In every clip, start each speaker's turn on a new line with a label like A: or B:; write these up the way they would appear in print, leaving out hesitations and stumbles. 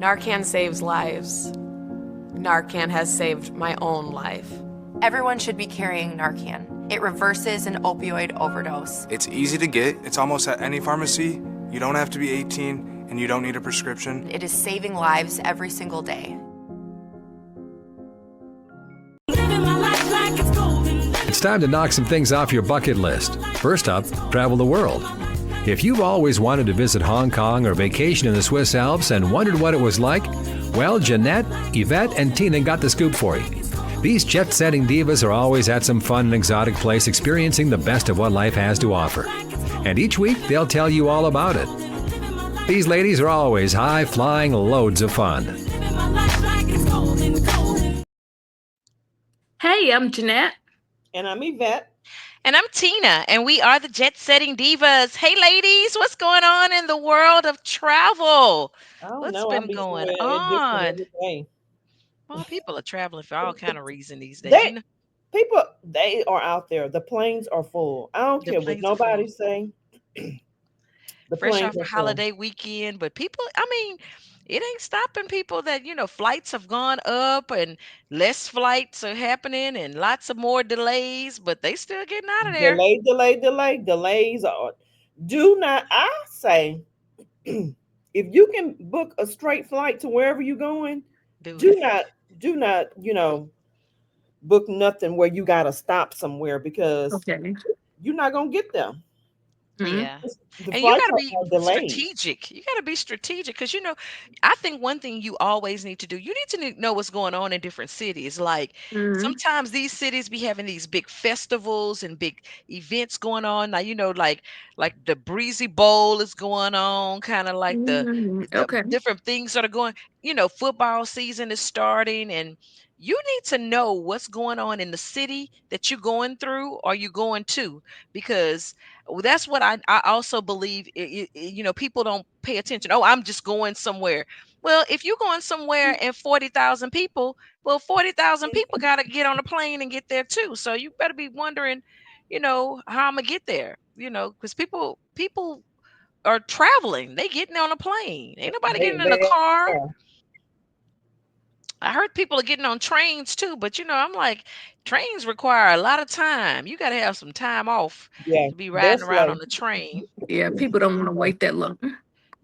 A: Narcan saves lives. Narcan has saved my own life.
B: Everyone should be carrying Narcan. It reverses an opioid overdose.
C: It's easy to get. It's almost at any pharmacy. You don't have to be 18, and you don't need a prescription.
B: It is saving lives every single day.
D: It's time to knock some things off your bucket list. First up, travel the world. If you've always wanted to visit Hong Kong or vacation in the Swiss Alps and wondered what it was like, well, Jeanette, Evette, and Tina got the scoop for you. These jet-setting divas are always at some fun and exotic place experiencing the best of what life has to offer. And each week, they'll tell you all about it. These ladies are always high-flying, loads of fun.
E: Hey, I'm Jeanette.
F: And I'm Evette.
G: And I'm Tina, and we are the Jet Setting Divas. Hey, ladies, what's going on in the world of travel? What's been going on? Well, people are traveling for all kind of reasons these days.
F: They are out there. The planes are full. I don't care what nobody say.
G: Fresh off a holiday weekend, but people, I mean, it ain't stopping people that, flights have gone up and less flights are happening and lots of more delays, but they still getting out of there.
F: Delays are. Do not, I say, if you can book a straight flight to wherever you're going, do not, book nothing where you got to stop somewhere because you're not going to get them.
G: Yeah. And you got to be strategic. You got to be strategic because, I think one thing you always need to do, you need to know what's going on in different cities. Like sometimes these cities be having these big festivals and big events going on. Now, like the Breezy Bowl is going on, kind of like the different things that are going, football season is starting and you need to know what's going on in the city that you're going through or you're going to, because that's what I also believe. People don't pay attention. Oh, I'm just going somewhere. Well, if you're going somewhere and 40,000 people, 40,000 people got to get on a plane and get there too. So you better be wondering, how I'm gonna get there, because people are traveling. They getting on a plane. Ain't nobody getting in a car. I heard people are getting on trains too, but I'm like, trains require a lot of time. You got to have some time off to be riding around on the train.
E: Yeah, people don't want to wait that long.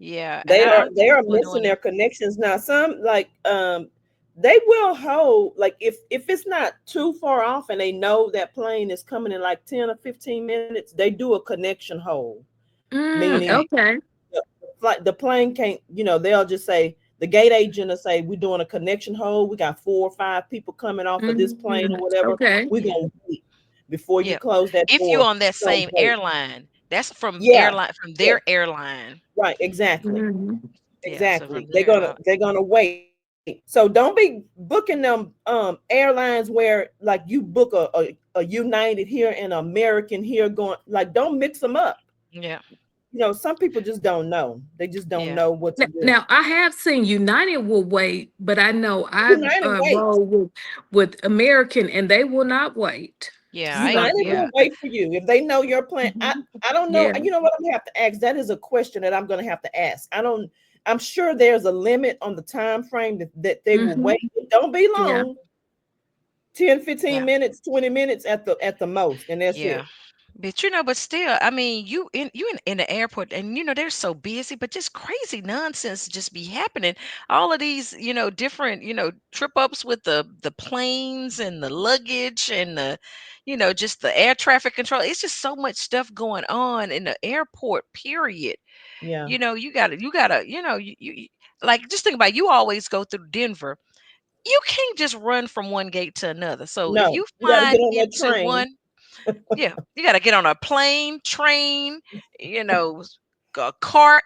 G: Yeah,
F: they are missing their connections now. Some they will hold, like if it's not too far off and they know that plane is coming in like 10 or 15 minutes, they do a connection hold. Meaning, the plane can't. They'll just say. The gate agent will say, we're doing a connection hold. We got 4 or 5 people coming off of this plane or whatever. We're going to wait before you close that door.
G: If you're on that same airline, that's from their airline.
F: Right, exactly. Exactly. So they're gonna wait. So don't be booking them airlines where like you book a United here and American here going, like don't mix them up.
G: Yeah.
F: Some people just don't know. They just don't know what to do.
E: Now, I have seen United will wait, but I know I've rolled with American and they will not wait.
G: Yeah,
F: United will wait for you if they know your plan. I don't know. You know what I'm gonna have to ask? That is a question that I'm gonna have to ask. I'm sure there's a limit on the time frame that they will wait. Don't be long. 10, 15 minutes, 20 minutes at the most, and that's it.
G: But still, I mean, you in the airport, and they're so busy, but just crazy nonsense just be happening. All of these, different, trip ups with the planes and the luggage and the, just the air traffic control. It's just so much stuff going on in the airport. Period.
F: Yeah.
G: You gotta, you like just think about it, you always go through Denver. You can't just run from one gate to another. So if you find into one. Yeah, you got to get on a plane, train, a cart,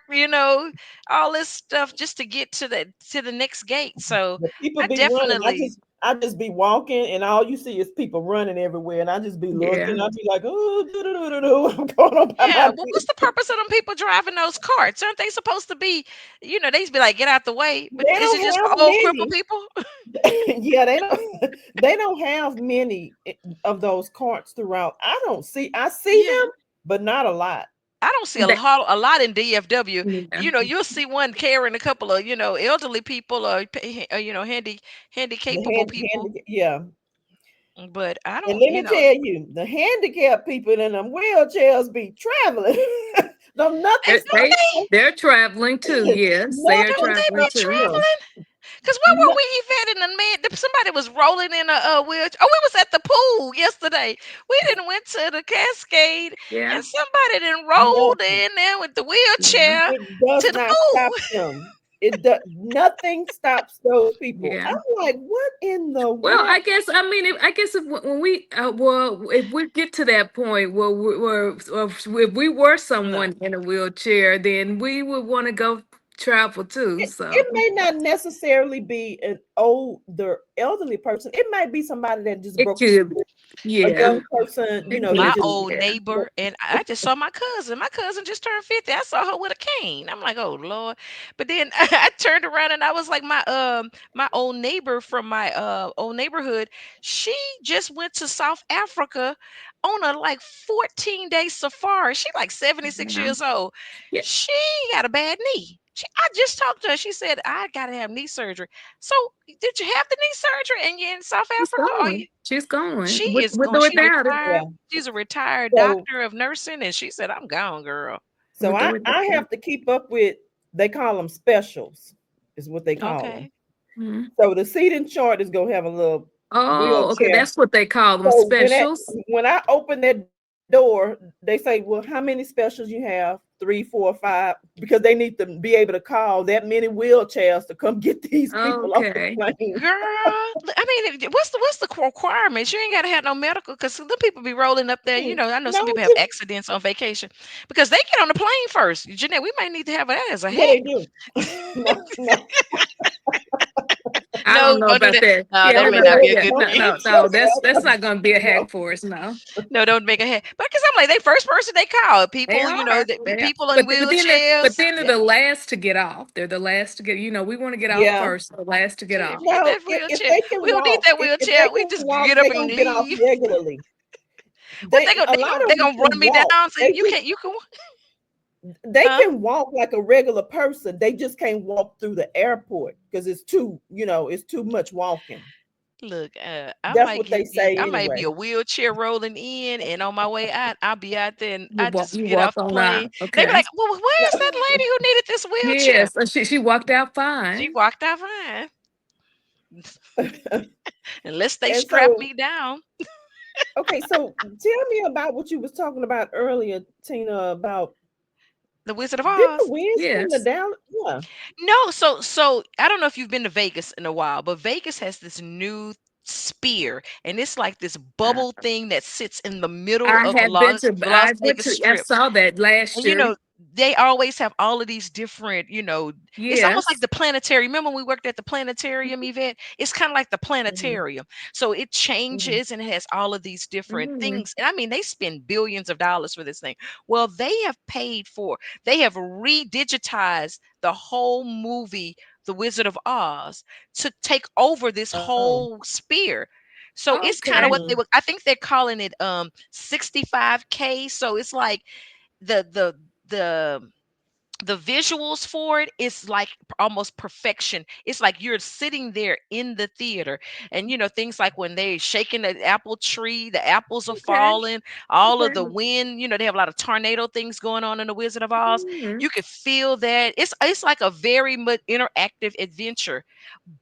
G: all this stuff just to get to the next gate. So
F: people be running. I just be walking, and all you see is people running everywhere, and I just be looking. I'll be like, oh, I'm going on.
G: Well, what's the purpose of them people driving those carts? Aren't they supposed to be, they used to be like, get out the way? But is it just for old crippled people?
F: Yeah, they don't have many of those carts throughout. I see them, but not a lot.
G: I don't see a lot in DFW. You'll see one carrying a couple of, elderly people or, handy capable people.
F: Yeah.
G: But I
F: And
G: don't,
F: let me tell you, the handicapped people in them wheelchairs be traveling. No, nothing.
E: They're traveling too. Yes, they are
G: Don't they
E: traveling
G: be
E: too.
G: traveling? Because where were we, Evette, and the man? Somebody was rolling in a wheelchair. Oh, we was at the pool yesterday. We didn't went to the Cascade,
E: Yeah.
G: and somebody then rolled
F: Nothing.
G: in there with the wheelchair
F: It does
G: to the
F: not stop
G: pool.
F: them. It does nothing stops those people.
E: Yeah.
F: I'm like, what in the
E: Well,
F: world?
E: I guess I mean, if when we if we get to that point where if we were someone in a wheelchair, then we would want to go travel too. So
F: It may not necessarily be an older elderly person. It might be somebody that just
E: it
F: broke the
E: could,
F: spirit. A
E: yeah,
F: young person,
E: it
F: they
G: My
E: could
F: just
E: be,
G: old
E: yeah.
G: neighbor, and I just saw my cousin. My cousin just turned 50. I saw her with a cane. I'm like, oh Lord. But then I turned around and I was like, my old neighbor from my old neighborhood, she just went to South Africa on a like 14-day safari. She like 76
E: Yeah.
G: years old.
E: Yeah,
G: She got a bad knee. I just talked to her. She said, I gotta have knee surgery. So did you have the knee surgery and you're in South
E: she's
G: Africa? Or
E: going. She's going
G: she is
E: with
G: going.
E: or
G: She
E: without it.
F: yeah.
G: retired. She's a retired
F: So
G: doctor of nursing, and she said, "I'm gone, girl."
F: so
E: With or
F: I
E: without it.
F: have to keep up with. They call them specials, is what they call them.
G: Okay.
E: Mhm.
F: So the seating chart is gonna have a little
E: Oh, okay.
F: wheelchair.
E: That's what they call them,
F: So
E: specials.
F: when I open that door, they say, "Well, how many specials you have? 3, 4, 5?" Because they need to be able to call that many wheelchairs to come get these people off the
E: Okay.
F: plane.
G: Girl, I mean, what's the requirements? You ain't got to have no medical because the people be rolling up there. I know some
F: No,
G: people have accidents on vacation because they get on the plane first. Jeanette, we might need to have that as a
F: yeah,
G: hack.
F: they do. No, no.
E: I
G: No,
E: don't know
G: don't do
E: about
G: that.
E: that.
G: No,
E: Yeah,
G: that
E: no,
G: may
E: no,
G: not
E: no,
G: be a
E: yeah,
G: good
E: no,
G: thing.
E: no, no. That's not going to be a hack for us. No,
G: No, don't make a hack. Because I'm like, they first person they call
E: they
G: people.
E: are. They are.
G: People in
E: But
G: wheelchairs.
E: then they're
G: Yeah.
E: the last to get off. They're the last to get. We want to get off
F: Yeah.
E: first. The last to get
G: If
E: off.
G: you get
F: No,
G: that
F: if
G: wheelchair,
F: they can
G: we don't need
F: walk,
G: that
F: if
G: wheelchair.
F: they
G: We
F: can
G: just
F: walk,
G: get up
F: they're
G: and
F: gonna get off
G: leave.
F: regularly.
G: What they
F: They
G: go
F: a
G: they
F: lot
G: gonna
F: of
G: they
F: them
G: gonna run
F: can
G: me
F: walk.
G: down? Say
F: They
G: you
F: just
G: can't. You can.
F: they
G: Huh?
F: can walk like a regular person. They just can't walk through the airport because it's too much walking.
G: Look,
F: That's what they say
G: I might be
F: anyway.
G: a wheelchair rolling in, and on my way out, I'll be out there, and I just
E: You
G: get
E: walk
G: off the
E: on
G: plane.
E: out.
G: And they be
E: Okay.
G: like, "Well, where's that lady who needed this wheelchair?"
E: Yes, she walked out
G: She
E: fine.
G: walked out fine, unless they
F: And
G: strap
F: so,
G: me down.
F: okay, so tell me about what you was talking about earlier, Tina, about
G: The Wizard of
F: did the
G: Oz.
F: wind spin the
E: Yes.
F: down? Yeah.
G: No, so I don't know if you've been to Vegas in a while, but Vegas has this new spear, and it's like this
E: Uh,
G: bubble thing that sits in the middle
E: I
G: of
E: have been to.
G: The Las
E: I went
G: Vegas
E: to. I
G: Strip.
E: saw that last
G: And
E: year.
G: they always have all of these different, it's almost like
E: Yes.
G: the planetarium. Remember when we worked at the planetarium event? It's kind of like the
F: Mhm,
G: planetarium. So it
F: mhm.
G: changes and it has all of these different
E: Mm,
G: things. And I mean, they spend billions of dollars for this thing. Well, they have redigitized the whole movie, The Wizard of Oz, to take over this
F: Oh.
G: whole sphere. So it's kind of
E: okay.
G: what
F: Mhm.
G: I think they're calling it 65K. So it's like the the the the visuals for it is like almost perfection. It's like you're sitting there in the theater, and things like when they shaking the apple tree, the apples are
E: Okay.
G: falling, all of
E: Okay.
G: the wind, they have a lot of tornado things going on in the Wizard of Oz.
E: Mhm.
G: You could feel that. It's like a very much interactive adventure,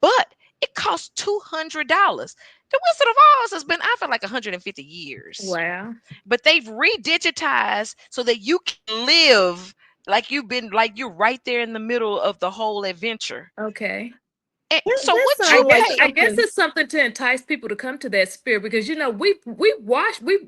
G: but it costs $200. The Wizard of Oz has been out for like 150 years,
E: Wow.
G: but they've redigitized so that you can live like you're right there in the middle of the whole adventure.
E: Okay.
G: So
F: That
G: what
E: I
G: you
F: sounds like
E: guess
G: pay?
E: I guess
F: something.
E: it's something to entice people to come to that spirit because we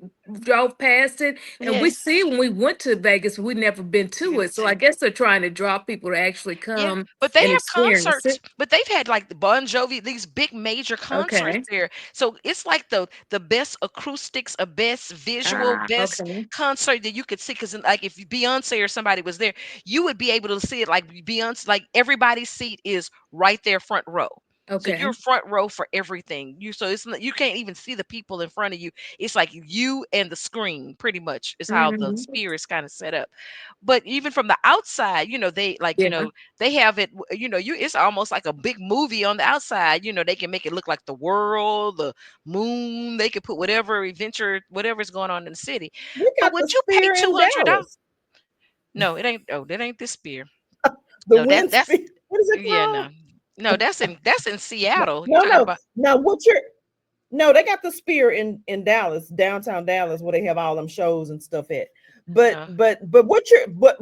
E: drove past it and we
G: Yes.
E: see when we went to Vegas we never been to
G: Yeah.
E: it, so I guess they're trying to draw people to actually
G: Yeah,
E: come
G: but they
E: and
G: have
E: experience
G: concerts,
E: it.
G: but they've had like the Bon Jovi, these big major concerts
E: Okay.
G: there. So it's like the best acoustics, a best visual, best
E: Okay.
G: concert that you could see. Because like if Beyonce or somebody was there, you would be able to see it like Beyonce, like everybody's seat is right there front row. So you're
E: Okay.
G: front row for everything. So you can't even see the people in front of you. It's like you and the screen, pretty much, is how the
E: Hmm.
G: Sphere is kind of set up. But even from the outside, they like,
E: Yeah.
G: they have it, it's almost like a big movie on the outside. They can make it look like the world, the moon. They could put whatever adventure, whatever's going on in the city.
F: We
G: But
F: got
G: would
F: the
G: you pay
F: spear in
G: $200?
F: Dallas.
G: No, it ain't. Oh, that ain't the Sphere.
F: The
G: No,
F: wind
G: that's
F: spear. What is it
G: yeah,
F: called?
G: no. No, that's in
F: No,
G: Seattle. You're
F: no,
G: talking
F: no.
G: about
F: Now what you're no, they got the spear in Dallas, downtown Dallas, where they have all them shows and stuff at. But
G: uh,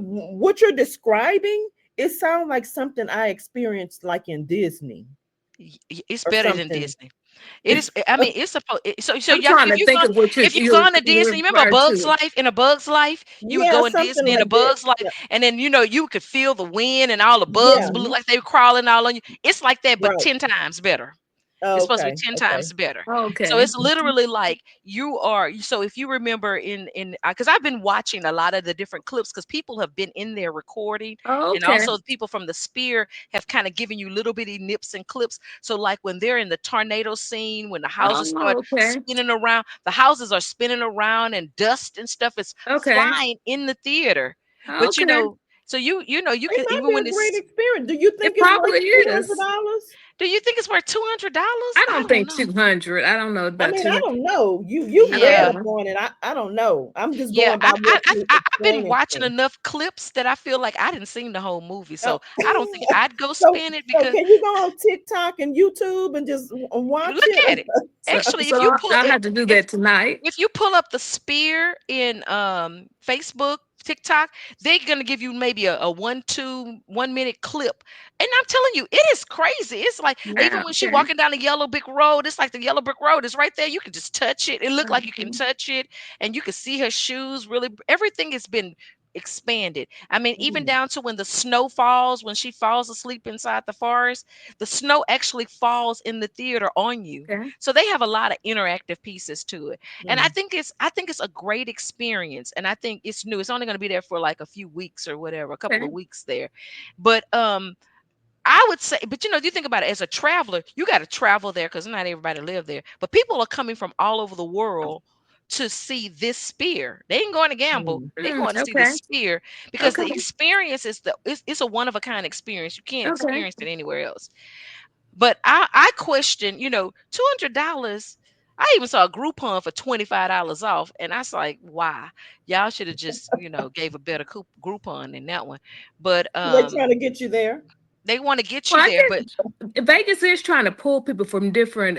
F: what you're describing, it sounds like something I experienced like in Disney
G: it's
F: or
G: better than
F: something.
G: Disney. It is. I mean, it's supposed. So
E: I'm
G: y'all,
E: trying to think of what
G: if you've
E: you're
G: gone to Disney, remember
E: referring
G: Bug's
E: to.
G: Life? In a Bug's Life, you would
F: Yeah,
G: go in
F: something
G: Disney in a
F: like that.
G: Bug's Life,
F: Yeah,
G: and then you could feel the wind and all the bugs
F: yeah,
G: would look like they were crawling all on you. It's like that, but
F: right.
G: 10 times better.
F: Oh,
G: It's supposed to be
F: okay,
G: 10
F: okay.
G: times better. So
E: Okay.
G: it's literally like so if you remember because I've been watching a lot of the different clips because people have been in there recording, and
E: Okay.
G: also people from the Sphere have kind of given you little bitty nips and clips. So like when they're in the tornado scene, when the houses start
E: Oh, okay.
G: spinning around, the houses are spinning around and dust and stuff is
E: Okay.
G: flying in the theater. But
E: Okay.
G: so you
F: It
G: can
F: might
G: even
F: be
G: when
F: a great
G: it's
F: experience. Do you
E: It
F: think it's worth
E: probably
F: two hundred
E: is.
F: dollars?
G: do you think it's worth $200?
E: I
G: I
E: don't
G: don't
E: think
G: know.
E: 200. I don't know
F: I
E: about
F: mean, I
E: 200.
F: don't know. You
E: I don't
F: read
G: Yeah.
E: know.
F: upon it. I don't know. I'm just
G: Yeah,
F: going by what you
G: I've been
F: explaining to
G: watching
F: me.
G: enough clips that I feel like I didn't seen the whole movie,
F: Oh.
G: so I don't think I'd go
F: so
G: spend it
F: so
G: because
F: can you go on TikTok and YouTube and just watch
G: look at
F: it?
G: it. Actually,
E: So I'll have to do
G: if
E: that tonight.
G: if you pull up the Sphere in Facebook, TikTok, they're gonna give you maybe a 1 minute clip. And I'm telling you, it is crazy. It's like even
E: Yeah.
G: when she
E: Okay.
G: walking down the yellow brick road, it's like the yellow brick road is right there. You can just touch it. It looked like you can
E: Mhm.
G: touch it, and you can see her shoes. Really, everything has been expanded. I mean, even
F: Mm,
G: down to when the snow falls, when she falls asleep inside the forest, the snow actually falls in the theater on you.
E: Okay.
G: So they have a lot of interactive pieces to it. And
F: mm,
G: I think it's a great experience. And I think it's new. It's only going to be there for like a few weeks or whatever, a couple
E: Okay.
G: of weeks there. But I would say, but you think about it as a traveler, you got to travel there because not everybody live there. But people are coming from all over the world to see this Sphere. They ain't going to gamble.
F: mm,
G: They're going to see the
E: Okay.
G: Sphere because
E: Okay.
G: the experience it's a one of a kind experience. You can't
E: Okay.
G: experience it anywhere else. But I question, $200. I even saw a Groupon for $25 off, and I was like, why? Y'all should have just, gave a better Groupon than that one. But
F: they're trying to get you there.
G: they want to get
E: Well,
G: you
E: I
G: there. But
E: guess Vegas is trying to pull people from different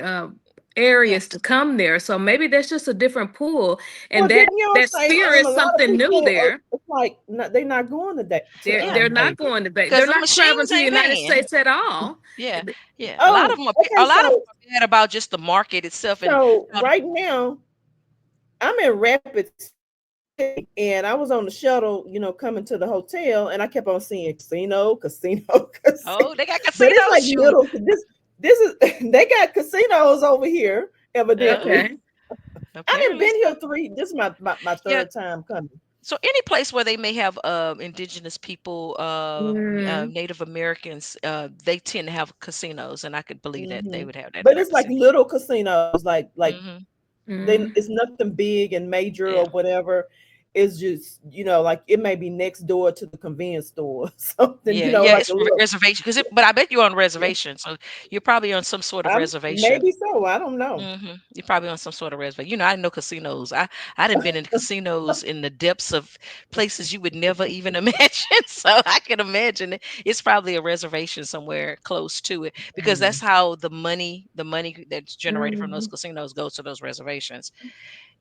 G: yeah,
E: areas to come there. So maybe that's just a different pool, and
F: Well, didn't y'all
E: that
F: say
E: sphere is
F: a lot of
E: something new
F: people
E: there.
F: it's like they're not going to that
G: yeah,
E: They're not
F: Vegas?
E: going to Vegas.
G: because
E: They're
G: the
E: not traveling
G: machines
E: to the
G: ain't
E: United
G: paying.
E: States at all.
G: Yeah, yeah.
F: Oh,
G: A
F: okay.
G: lot of them are mad about just the market itself and
F: So
G: how the,
F: right now I'm in Rapid City, and I was on the shuttle, coming to the hotel, and I kept on seeing casino, casino, casino.
G: oh, they got
F: But it's
G: casinos.
F: like
G: Shoot.
F: little. This is they got casinos over here,
G: Uh,
F: evidently.
E: Okay.
F: I didn't
G: apparently
F: been
G: so.
F: here three. This is my
G: Yeah.
F: third time coming.
G: So any place where they may have indigenous people,
E: Mm,
G: Native Americans, they tend to have casinos, and I could believe that they
F: Hmm.
G: would have that in
F: But
G: their
F: it's like
G: casino.
F: little casinos, like
G: Hmm.
F: then
E: mm.
F: it's nothing big and major
G: Yeah.
F: or whatever. It's just like it may be next door to the convenience store or something.
G: Yeah,
F: Like
G: it's
F: a little.
G: reservation but I bet you're on reservation, so you're probably on some sort of
F: I'm
G: reservation.
F: maybe so. I don't know.
G: You're probably on some sort of reservation. I didn't know casinos. I didn't been in casinos in the depths of places you would never even imagine. So I can imagine it's probably a reservation somewhere close to it because that's
F: Mm.
G: how the money that's generated from those
E: Mm.
G: casinos goes to those reservations.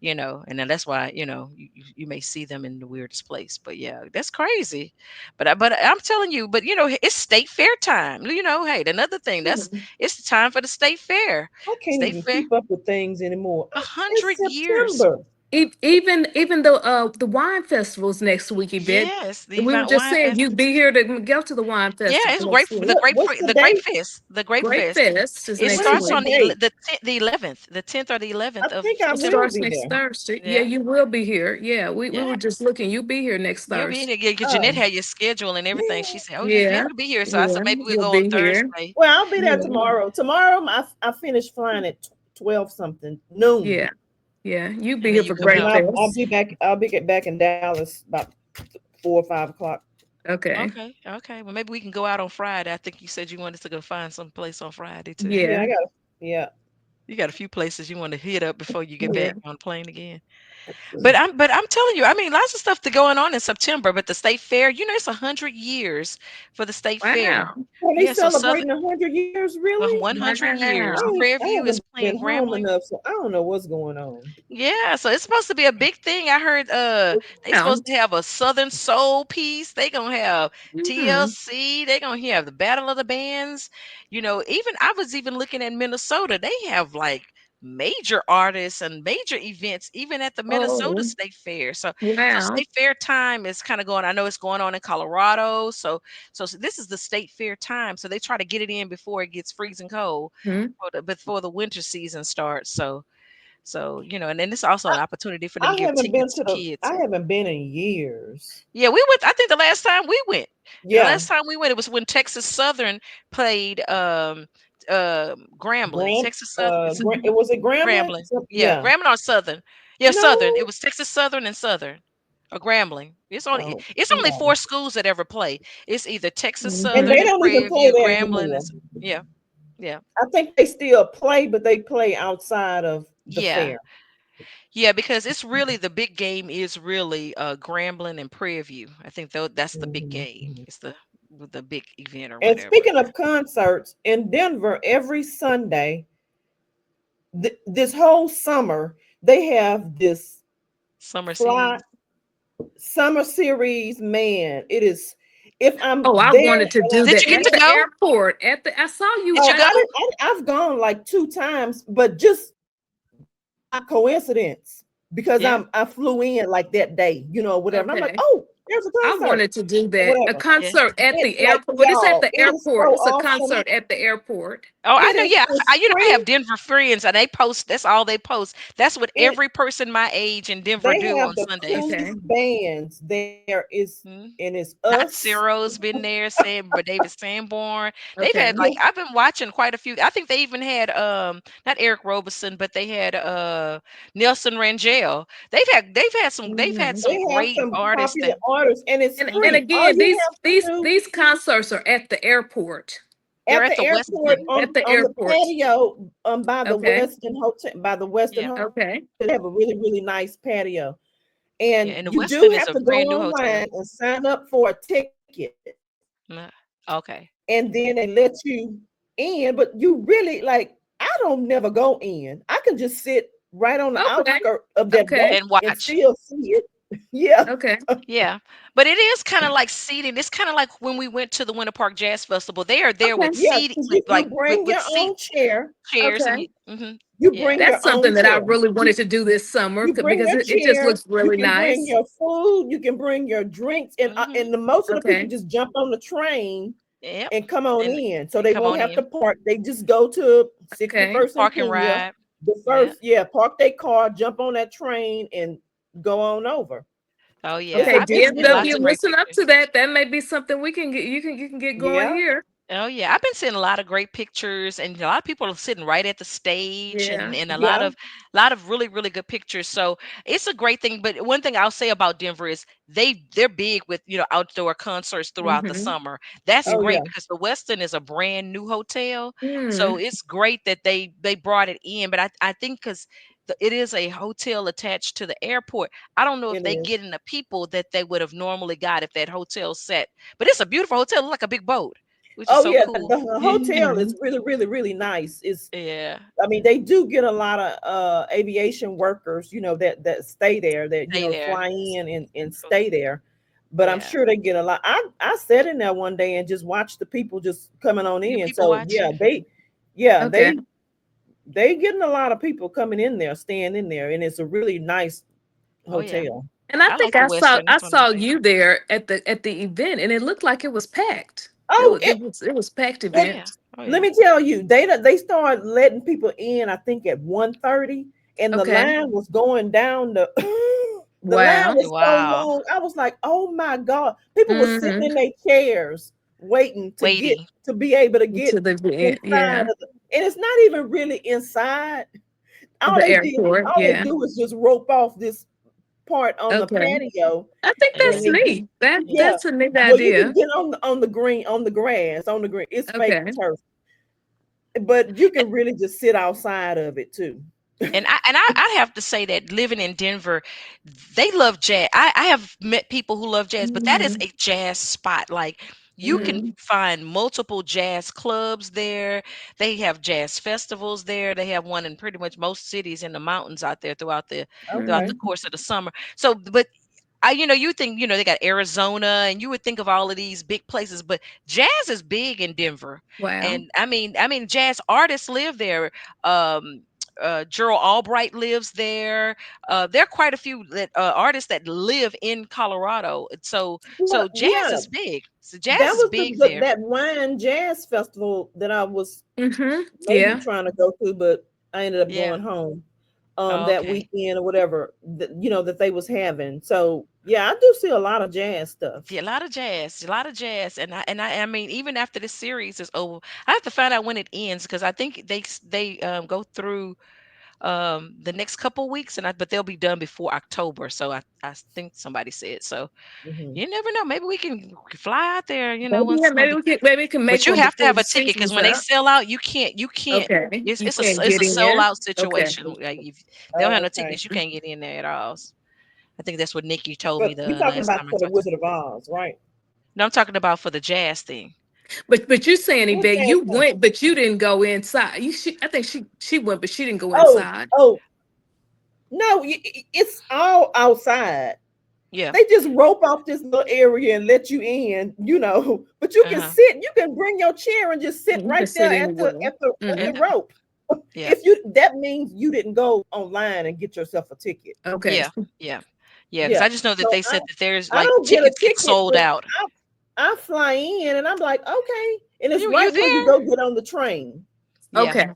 G: And then that's why you may see them in the weirdest place. But yeah, that's crazy. But I'm telling you, but it's state fair time. Hey, another thing
E: Mm.
G: it's the time for the state fair.
F: I can't
G: State
F: even
G: fair,
F: keep up with things anymore.
G: a
F: It's
G: hundred years.
F: September.
E: Even though the wine festival's next week, Event.
G: Yes, the
E: We were just
G: wine
E: saying
G: fest.
E: you'd be here to go to the wine
G: Yeah,
E: festival
G: it's great
E: next
G: for
E: week.
F: What's the
G: the grape
F: date?
G: fest. The grape
E: Grape
G: fest.
E: Fest is
G: It
F: What
E: next
F: is
G: starts
F: the
G: on
E: week.
F: date?
G: the 11th, the 10th or the
F: I
G: 11th of
F: think I
E: It
F: will
G: September.
E: starts
F: be
E: next
F: there.
E: Thursday. Yeah,
G: Yeah,
E: you will be here. Yeah, we
G: yeah.
E: were just looking. You'll be here next
G: You'll be in
E: Thursday.
G: it because Jeanette
F: Oh,
G: had your schedule and everything. She said, "Oh, you
E: Yeah,
G: will be here." So I said,
E: yeah,
G: maybe we'll
E: you'll
G: go on
E: be here.
G: Thursday.
F: well, I'll be there
E: Yeah,
F: tomorrow. Tomorrow, I finish flying at 12 something noon,
E: yeah, yeah. You be
G: And then
E: here
G: you
E: for
G: go
F: and then
E: Grape
G: out.
F: I'll
E: Fest.
F: be back. I'll be get back in Dallas about 4 or 5 o'clock.
E: Okay.
G: Okay, okay. Well, maybe we can go out on Friday. I think you said you wanted to go find some place on Friday too.
F: Yeah,
E: Yeah,
F: I got. Yeah,
G: You got a few places you want to hit up before you get
E: yeah.
G: back on the plane again. But I'm telling you, I mean, lots of stuff to going on in September. But the state fair, it's 100 years for the state fair.
E: Wow,
F: are they
G: Yeah, so Southern
F: celebrating 100 years? Really?
G: 100 years.
E: wow.
F: I
G: Prairie View is
F: haven't
G: playing
F: been home
G: Grambling.
F: enough, so I don't know what's going on.
G: Yeah, so it's supposed to be a big thing. I heard they
E: Wow.
G: supposed to have a Southern Soul piece. They gonna have
E: Hmm.
G: TLC. They gonna have the Battle of the Bands. Even I was even looking at Minnesota. They have like major artists and major events even at the Minnesota
E: Oh,
G: State Fair. So
E: wow.
G: State Fair time is kind of going. I know it's going on in Colorado. So this is the State Fair time. So they try to get it in before it gets freezing cold
E: Hmm.
G: before the winter season starts. And then it's also
F: I,
G: an opportunity for them
F: I
G: to give
F: haven't been
G: tickets
F: to
G: to
F: the.
G: kids.
F: I haven't been in years.
G: Yeah, we went. I think the last time we went, the
F: Yeah,
G: last time we went, it was when Texas Southern played Grambling. Texas Southern,
F: It was it Grambling?
G: Grambling. Yeah,
F: Yeah.
G: Grambling or Southern. Yeah, Southern. It
F: No.
G: was Texas Southern and Southern. Or Grambling.
F: Oh,
G: It's only
F: somebody.
G: four schools that ever play. It's either Texas
F: And
G: Southern
F: they
E: Hmm.
G: and
F: don't even
G: Prairie
F: play
G: View,
F: there
G: Grambling,
F: anymore.
G: yeah, yeah,
F: I think they still play, but they play outside of the
G: yeah.
F: fair.
G: Yeah, because it's really the big game is really Grambling and Prairie View. I think though that's the big
F: Mhm,
G: game.
F: mhm.
G: It's the big event or
F: And
G: whatever.
F: speaking of concerts in Denver, every Sunday, this whole summer, they have this
G: Summer
F: fly
G: series.
F: summer series. Man, it is. If I'm
E: Oh, I
F: there,
E: wanted to
F: and
E: do
F: I
G: Did
E: that
G: you get
E: at
F: see
G: to
F: it,
E: the
G: go?
E: airport. I saw you.
G: Did you
F: oh,
G: go?
F: I've gone like 2 times, but just by coincidence because
G: Yeah,
F: I flew in like that day, whatever. And I'm like,
E: Okay.
F: oh, there's a
E: I
F: concert
E: wanted to do
F: or
E: that. A
F: whatever.
G: yeah.
E: concert at
F: It
E: the
F: like
E: airport. It's at
F: y'all,
E: the
F: it is so
E: airport. It's a
F: awesome.
E: concert at the airport.
G: Oh, I
F: It
G: know.
F: is
G: Yeah,
F: it's
G: I
F: free.
G: have Denver friends, and they post. That's all they post. That's what
F: It
G: every person my age in Denver
F: They
G: do
F: have
G: on
F: the
G: Sundays.
E: Okay.
F: coolest bands. There is,
G: Mhm.
F: and it's
G: Hot
F: us.
G: Zero's been there, Sam, but David Sanborn. They've had
E: Okay.
G: like
F: Yeah,
G: I've been watching quite a few. I think they even had not Eric Roberson, but they had Nelson Rangel. They've had some
F: they have
G: great
F: some
G: artists
F: popular
G: that
F: artists, and it's
E: And
F: free. All
E: again,
F: you
E: these
F: have to
E: these
F: do
E: these concerts are at the airport.
G: they're
F: at
G: at
F: the
G: the
F: airport
G: Westin.
E: At the
F: on the
E: airport.
F: patio, by the
E: Okay.
F: Westin Hotel, by the Westin
G: Yeah.
F: Hotel,
E: Okay.
F: they have a really really nice patio,
G: Yeah,
F: and
G: and the
F: you do
G: Westin is
F: have
G: a
F: to go
G: brand new hotel.
F: online and sign up for a ticket,
G: Nah, okay.
F: and then they let you in. But you really like, I don't never go in. I can just sit right on the
E: Okay.
F: outskirt of that
E: Okay.
F: gate
G: And
F: and
G: watch.
F: still see it. Yeah.
E: Okay.
G: Yeah, but it is kind of like seating. It's kind of like when we went to the Winter Park Jazz Festival. They are there
E: Okay.
G: with
F: Yeah,
G: seating,
F: 'cause
G: with
F: you
G: like
F: bring
G: with
F: your
G: seat
F: own chair.
G: chairs, and
E: Okay.
F: You
G: yeah,
F: bring your
E: That's
F: own
E: something that I
F: chair.
E: really wanted
F: You
E: to do this summer
F: you bring
E: because
F: your
E: it just
F: chair.
E: looks
F: You
E: really
F: can bring
E: nice.
F: your food. You can bring your drinks,
G: hmm
F: and the most of the people
E: Okay.
F: just jump on the train
G: yep,
F: and come on
G: and
F: in, so
G: and
F: they
G: come
F: won't
G: on
F: have to
G: in,
F: park. They just go to
E: Okay.
F: 61st and
G: park and
F: Kenya.
G: ride.
F: The
G: Yeah.
F: first, yeah, park their car, jump on that train, and go on over.
G: Oh yeah,
E: Okay,
F: It's
G: I've been seeing lots
E: DFW,
G: of great
E: listen up to
G: pictures.
E: that. That may be something we can get. You can get going
F: yeah,
E: here.
G: Oh yeah, I've been seeing a lot of great pictures, and a lot of people are sitting right at the stage,
E: Yeah.
G: and a lot
F: yeah.
G: of really really good pictures. So it's a great thing. But one thing I'll say about Denver is they're big with outdoor concerts throughout the
E: Mm-hmm.
G: summer. That's
F: Oh
E: Yeah.
F: yeah,
G: great because the Westin is a brand new hotel, so
E: Mm.
G: it's great that they brought it in. But I think because it is a hotel attached to the airport, I don't know if
F: it
G: they
F: is.
G: get in the people that they would have normally got if that hotel set. But it's a beautiful hotel, look like a big boat, which is
F: Oh
G: so
F: yeah,
G: cool.
F: the hotel is really, really, really nice. It's
G: Yeah,
F: I mean, they do get a lot of aviation workers, that stay there, that
G: stay there.
F: fly in and stay there. But I'm
G: Yeah,
F: sure they get a lot. I sat in there one day and just watched the people just coming on
G: you
F: in.
G: people
F: So
G: watching.
F: yeah,
E: Okay.
F: they getting a lot of people coming in there, staying in there, and it's a really nice
G: Oh yeah.
F: hotel.
E: And I
G: I
E: think
G: like the Western.
E: I
G: That's one of my
E: saw
G: favorites.
E: you there at the event, and it looked like it was packed.
F: Oh,
E: It was packed
G: Oh
F: it,
G: yeah.
E: event.
G: Oh
F: let
G: yeah.
F: me tell you, they started letting people in, I think at 1:30, and the
E: Okay.
F: line was going down the the line
E: Wow.
F: was so
G: Wow.
F: long. I was like, oh my God. People were sitting
E: Hmm.
F: in their chairs waiting
G: Waiting.
F: to be able to get
E: To the event,
F: inside
E: yeah.
F: of and it's not even really inside.
E: The airport,
F: All they
E: yeah.
F: do is just rope off this part on the
E: Okay.
F: patio,
E: I think
G: Yeah.
E: that's
F: and it,
E: neat.
F: yeah.
E: That's a neat
F: Well, you can
E: idea.
F: get on the green, on the grass, on the green. It's fake
E: Okay.
F: turf, but you can really just sit outside of it too.
G: And I have to say that living in Denver, they love jazz. I have met people who love jazz, but that is
E: Hmm.
G: a jazz spot. Like you can
E: Hmm.
G: find multiple jazz clubs there. They have jazz festivals there. They have one in pretty much most cities in the mountains out there throughout
F: Okay.
G: the course of the summer. So, but you think, they got Arizona, and you would think of all of these big places, but jazz is big in Denver.
E: Wow.
G: And I mean, jazz artists live there. Um, Gerald Albright lives there. There are quite a few artists that live in Colorado. So
F: Well,
G: jazz
F: yeah,
G: is big. So
F: that
G: jazz is
F: was
G: big there.
F: that wine jazz festival that I was
E: Hmm.
F: maybe
E: Yeah.
F: trying to go to, but I ended up
G: Yeah.
F: going home
G: Oh,
F: that
G: okay.
F: weekend or whatever that they was having. So yeah, I do see a lot of jazz stuff.
G: Yeah, a lot of jazz, and I mean, even after this series is over, I have to find out when it ends because I think they go through the next couple weeks, but they'll be done before October. So I think somebody said so.
F: Hmm.
G: You never know. Maybe we can fly out there.
E: Maybe, yeah,
G: Once some.
E: maybe we can
G: But
E: make
G: you
E: one
G: have to
E: before
G: have
E: the
G: a ticket because
E: season's
G: when they
E: up.
G: sell out, you can't.
E: Okay.
G: It's
E: You
G: it's a
E: can't
G: it's
E: get
G: a sold
E: in.
G: out
E: Okay.
G: situation. Like if they don't have
F: Oh,
G: no
F: okay.
G: tickets, you can't get in there at all. I think that's what Nikki told me
F: But you're
G: the
F: talking
G: last
F: about
G: time I
F: for the
G: talked to her.
F: Wizard of Oz, right?
G: No, I'm talking about for the jazz thing.
E: But you're saying,
F: What
E: Evette,
F: jazz
E: you
F: festival?
E: went, but you didn't go inside. I think she went, but she didn't go
F: Oh,
E: inside.
F: oh no, it's all outside.
G: Yeah.
F: They just rope off this little area and let you in, but you can
G: Uh-huh.
F: sit, you can bring your chair and just sit
E: You can
F: right there
E: sit anywhere.
F: at the
E: Hmm.
F: rope.
G: Yeah.
F: If you that means you didn't go online and get yourself a ticket.
E: Okay.
G: Yeah. Yeah. Yeah. Because
F: Yeah.
G: I just know that
F: So
G: they said that there's
F: I
G: like
F: don't get a
G: tickets get
F: ticket,
G: sold
F: but
G: out.
F: I fly in and I'm like, okay. And it's
G: You
F: right where you
G: there?
F: go get on the train.
G: Yeah.
E: Okay.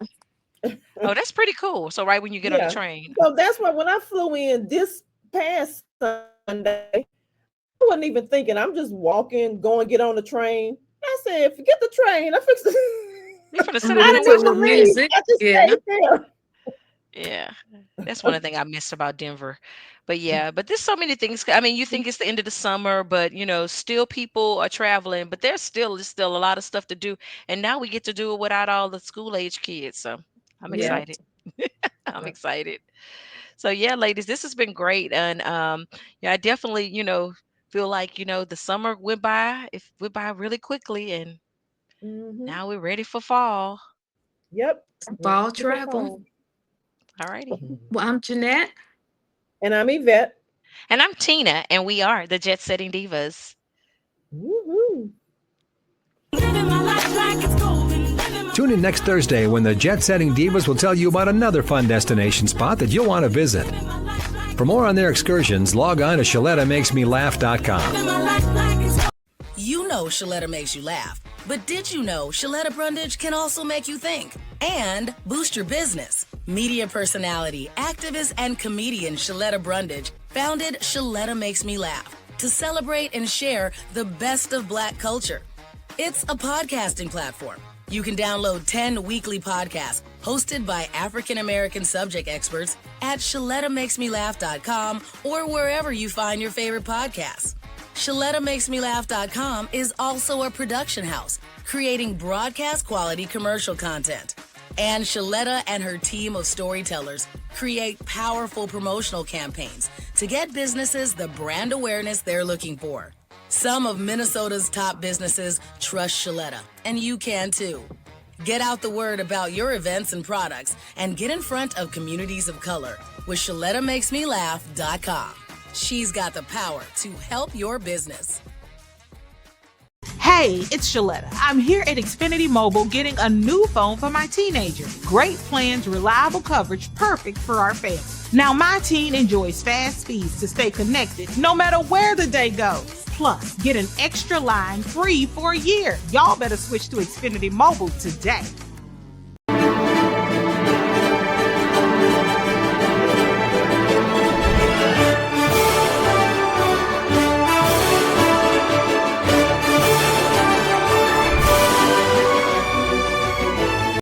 G: Oh, that's pretty cool. So right when you get on the
F: Yeah.
G: train.
F: So that's why when I flew in this past Sunday, I wasn't even thinking. I'm just walking, going get on the train. I said, forget the train. I fixed it.
G: You're gonna sit down
F: I
G: and
E: Listen
F: didn't
E: to a
G: watch
E: little
G: the
F: even leave.
E: music.
F: I just
E: Yeah.
F: stayed there.
G: Yeah. That's one of the things I miss about Denver. But yeah, but there's so many things. I mean, you think it's the end of the summer, but still people are traveling, but there's still a lot of stuff to do. And now we get to do it without all the school age kids. So I'm
F: Yeah.
G: excited. I'm excited. So yeah, ladies, this has been great. And yeah, I definitely, feel like, the summer went by really quickly, and
F: Mm-hmm.
G: now we're ready for fall.
F: Yep.
E: Fall
F: Ready for
E: travel.
F: fall.
G: All righty.
E: Well, I'm Jeanette.
F: And I'm Evette.
G: And I'm Tina, and we are the Jet Setting Divas.
F: Woohoo.
D: Tune in next Thursday when the Jet Setting Divas will tell you about another fun destination spot that you'll want to visit. For more on their excursions, log on to ShalettaMakesMeLaugh.com.
H: You know Shaletta makes you laugh, but did you know Shaletta Brundage can also make you think and boost your business? Media personality, activist, and comedian Shaletta Brundage founded Shaletta Makes Me Laugh to celebrate and share the best of Black culture. It's a podcasting platform. You can download 10 weekly podcasts hosted by African American subject experts at ShalettaMakesMeLaugh.com or wherever you find your favorite podcasts. ShalettaMakesMeLaugh.com is also a production house, creating broadcast quality commercial content. And Shaletta and her team of storytellers create powerful promotional campaigns to get businesses the brand awareness they're looking for. Some of Minnesota's top businesses trust Shaletta, and you can too. Get out the word about your events and products and get in front of communities of color with ShalettaMakesMeLaugh.com. She's got the power to help your business.
I: Hey, it's Shaletta. I'm here at Xfinity Mobile getting a new phone for my teenager. Great plans, reliable coverage, perfect for our family. Now my teen enjoys fast speeds to stay connected no matter where the day goes. Plus, get an extra line free for a year. Y'all better switch to Xfinity Mobile today.